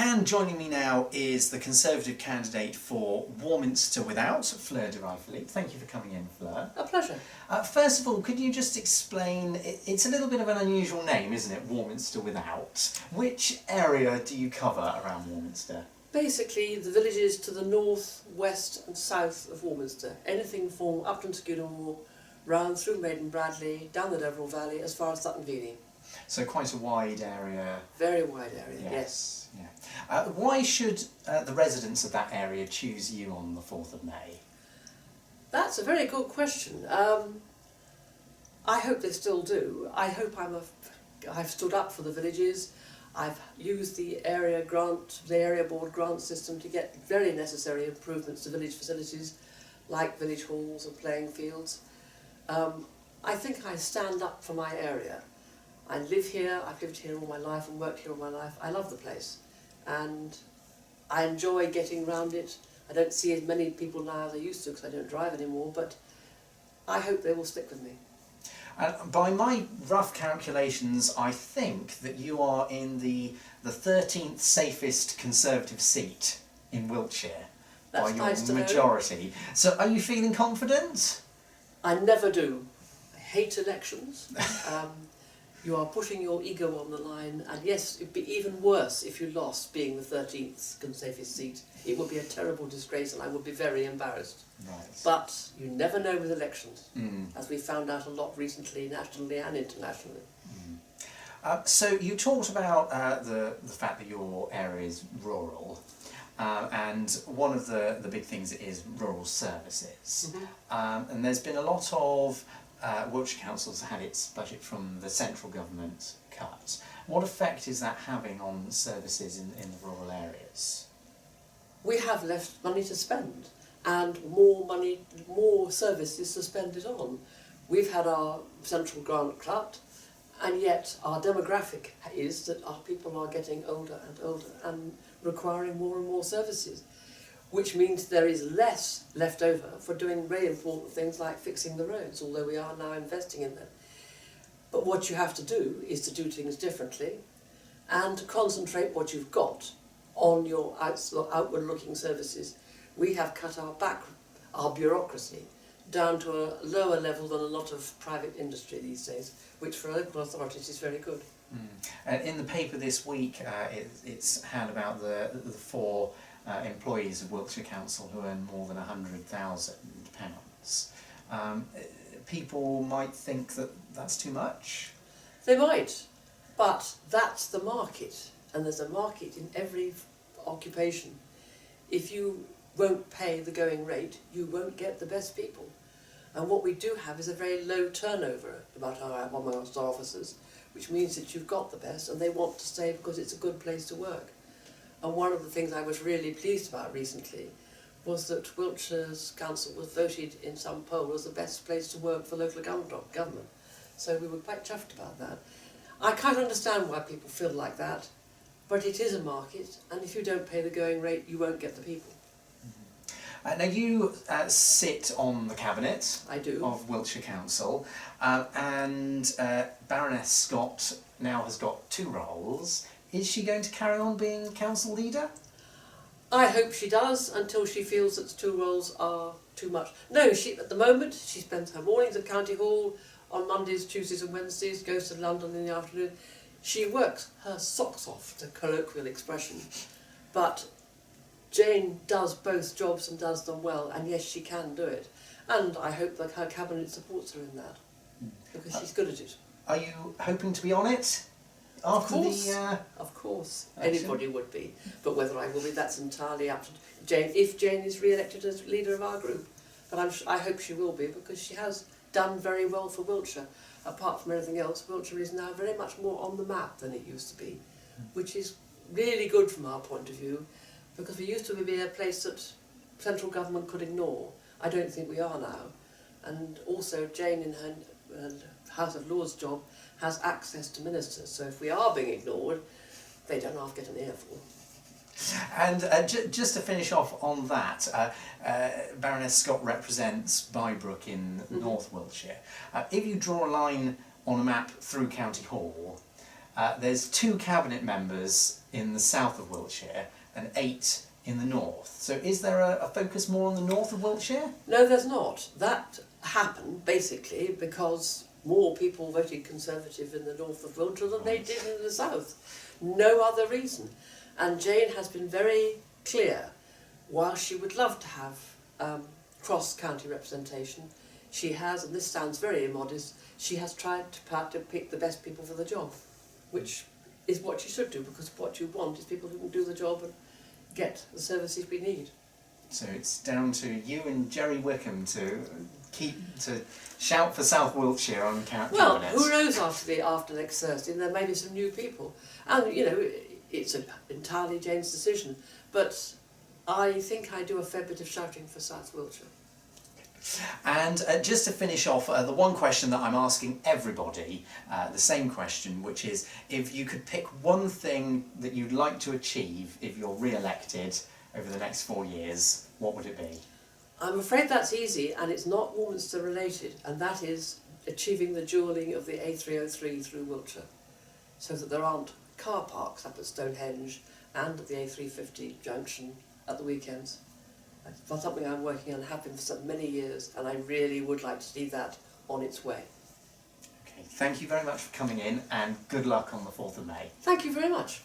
And joining me now is the Conservative candidate for Warminster Without, Fleur de Rhe Philipe. Thank you for coming in, Fleur. A pleasure. First of all, could you just explain, it's a little bit of an unusual name, isn't it, Warminster Without? Which area do you cover around Warminster? Basically, the villages to the north, west and south of Warminster. Anything from Upton Skidmore, round through Maiden Bradley, down the Deverell Valley, as far as Sutton Venie. So quite a wide area. Very wide area, yes. Yeah. Why should the residents of that area choose you on the 4th of May? That's a very good question. I hope they still do. I hope I've stood up for the villages. I've used the area board grant system to get very necessary improvements to village facilities, like village halls and playing fields. I think I stand up for my area. I live here, I've lived here all my life and worked here all my life. I love the place and I enjoy getting round it. I don't see as many people now as I used to because I don't drive anymore, but I hope they will stick with me. By my rough calculations, I think that you are in the 13th safest Conservative seat in Wiltshire. That's by your nice to majority. know. So are you feeling confident? I never do. I hate elections. You are putting your ego on the line, and yes, it'd be even worse if you lost being the 13th Conservative seat. It would be a terrible disgrace and I would be very embarrassed. Right. But you never know with elections, as we found out a lot recently, nationally and internationally. So you talked about the fact that your area is rural, and one of the big things is rural services. And there's been a lot of Wiltshire Council's had its budget from the central government cut. What effect is that having on services in the rural areas? We have less money to spend and more services to spend it on. We've had our central grant cut, and yet our demographic is that our people are getting older and older and requiring more and more services, which means there is less left over for doing very important things like fixing the roads, although we are now investing in them. But what you have to do is to do things differently and to concentrate what you've got on your outward-looking services. We have cut our bureaucracy down to a lower level than a lot of private industry these days, which for local authorities is very good. In the paper this week, it's had about the 4 employees of Wiltshire Council who earn more than £100,000. People might think that that's too much. They might, but that's the market, and there's a market in every occupation. If you won't pay the going rate, you won't get the best people. And what we do have is a very low turnover amongst our officers, which means that you've got the best and they want to stay because it's a good place to work. And one of the things I was really pleased about recently was that Wiltshire's council was voted in some poll as the best place to work for local government. So we were quite chuffed about that. I can't understand why people feel like that, but it is a market, and if you don't pay the going rate, you won't get the people. Now you sit on the cabinet of Wiltshire Council, and Baroness Scott now has got 2 roles. Is she going to carry on being council leader? I hope she does, until she feels that the 2 roles are too much. No, at the moment she spends her mornings at County Hall, on Mondays, Tuesdays and Wednesdays, goes to London in the afternoon. She works her socks off, the colloquial expression, but Jane does both jobs and does them well, and yes, she can do it. And I hope that her cabinet supports her in that, because she's good at it. Are you hoping to be on it? Of course. Anybody would be. But whether I will be, that's entirely up to Jane, if Jane is re-elected as leader of our group. But I hope she will be, because she has done very well for Wiltshire. Apart from everything else, Wiltshire is now very much more on the map than it used to be, which is really good from our point of view, because we used to be a place that central government could ignore. I don't think we are now. And also Jane in her House of Lords job has access to ministers, so if we are being ignored, they don't half get an earful. And just to finish off on that, Baroness Scott represents Bybrook in North Wiltshire. If you draw a line on a map through County Hall, there's 2 cabinet members in the south of Wiltshire and 8 in the north. So is there a focus more on the north of Wiltshire? No, there's not. That happened basically because more people voted Conservative in the north of Wiltshire than they did in the south. No other reason. And Jane has been very clear, while she would love to have cross-county representation, she has, and this sounds very immodest, she has tried to pick the best people for the job, which is what you should do, because what you want is people who can do the job and get the services we need. So it's down to you and Jerry Wickham to shout for South Wiltshire on cabinet. Well, who knows after next Thursday, there may be some new people. And, you know, it's entirely Jane's decision. But I think I do a fair bit of shouting for South Wiltshire. And just to finish off, the one question that I'm asking everybody, the same question, which is, if you could pick one thing that you'd like to achieve if you're re-elected over the next 4 years, what would it be? I'm afraid that's easy, and it's not Warminster related, and that is achieving the dualling of the A303 through Wiltshire, so that there aren't car parks up at Stonehenge and at the A350 junction at the weekends. That's something I'm working on, have been for so many years, and I really would like to see that on its way. Okay, thank you very much for coming in, and good luck on the 4th of May. Thank you very much.